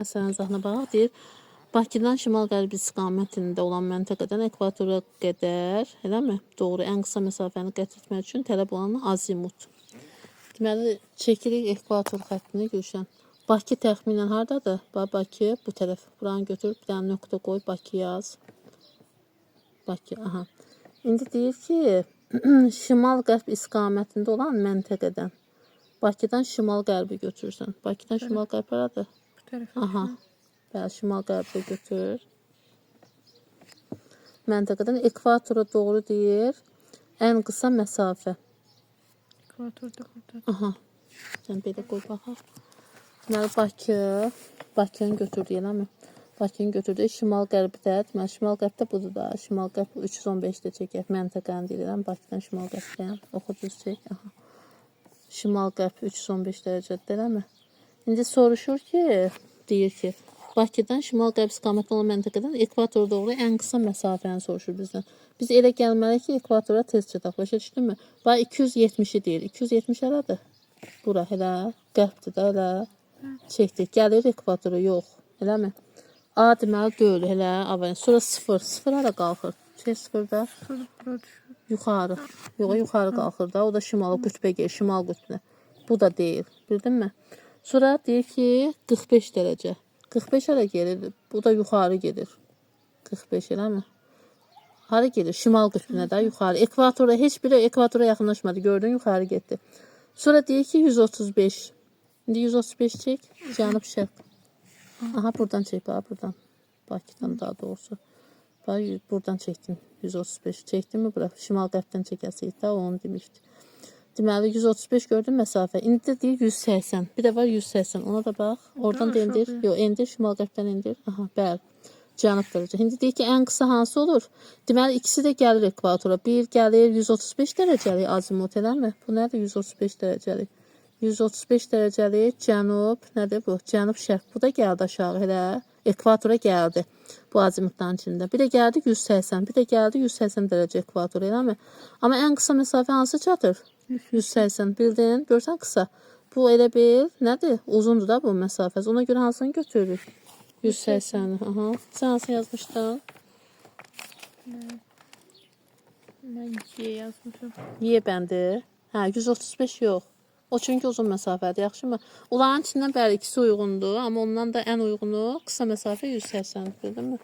Məsələn, izahına bax, deyir, Bakıdan şimal-qərb istiqamətində olan məntəqədən ekvatora qədər, eləmi? Doğru, ən qısa məsafəni qət etmək üçün tələb olan azimut. Deməli, çəkirik ekvator xəttini Gülşən. Bakı təxminən hardadır? Bakı bu tərəf. Buranı götür, bir dənə nöqtə qoy, Bakı yaz. Bakı, aha. İndi deyir ki, şimal-qərb istiqamətində olan məntəqədən. Bakıdan şimal-qərbi götürürsən. Bakıdan şimal-qərb haradır? Aha. Bəli, şimal-qərbdə götür. Məntəqədən ekvatora doğru deyir. Ən qısa məsafə. Ekvatorda burada. Aha. Sən belə qoy baxaq. Deməli, Bakını götürdü, eləmi? Bakını götürdü. Şimal-qərbdə, deməli, şimal-qərbdə budur da. Şimal-qərb 315-də çəkək. Məntəqəni deyirəm. Bakıdan şimal-qərbdəyəm. Oxu düz çək. Aha. Şimal-qərb 315 dərəcədə, eləmi? İndi soruşur ki, deyir ki, Bakıdan şimal-qərb istiqamətində olan məntəqədən ekvatora doğru ən qısa məsafəni soruşur bizdən. Biz elə gəlməliyik ki, ekvatora tez çataq. Başa düşdünmü? Bax 270-i deyir. 270 haradır? Bura, elə qərbdir də, elə çəkdik. Gəlir ekvatora, yox. Eləmi? A deməli döl, elə avən. Sonra 0. 0 hara qalxır? 0-da yuxarı. Yox, yuxarı qalxır da. O da şimala qütbə gelir, şimal qütbünə. Bu da deyil. Bildinmi? Sonra deyir ki, 45 dərəcə. 45 hara gelir? Bu da yuxarı gelir. 45 eləmi? Hara gelir? Şimal qütbünə də yuxarı. Ekvatora, heç biri ekvatora yaxınlaşmadı. Gördün, yuxarı getdi. Sonra deyir ki, 135. İndi 135 çək, cənub şərq. Aha, buradan çək, bax, buradan. Bakıdan daha doğrusu. Bax, buradan çəkdim. 135 çəkdim mi bura? Şimal qərbdən çəkəsiyik də, onu demişdi. Deməli, 135 gördün məsafə. İndi də deyir 180. Bir də var 180. Ona da bax. Oradan da indir. Yox, indir. Şimal qərbdən indir. Aha, bəli. Cənub dərəcə. İndi deyir ki, ən qısa hansı olur? Deməli, ikisi də gəlir ekvatora. Bir gəlir 135 dərəcəlik azimut, eləmi? Bu nədir 135 dərəcəlik? 135 dərəcəlik cənub, nədir bu? Cənub şərq. Bu da gəldi aşağı, elə. Ekvatora gəldi. Bu azimutların içində. Bir də gəldi 180. Bir də gəldi 180 dərəcə ekvatora, eləmi? Amma ən qısa məsafə hansı çatır? 180. Bildin? Görsən qısa. Bu elə bil, nədir? Uzundur da bu məsafəsi. Ona görə hansını götürürük? 180. Aha. Sən hansı yazmışdın? Mən 2'ye yazmışım. Y bəndi. Hə, 135 yox. O çünki uzun məsafədir, yaxşımı? Onların içindən bəli ikisi uyğundur, amma ondan da ən uyğunu qısa məsafə 180. Bildinmi?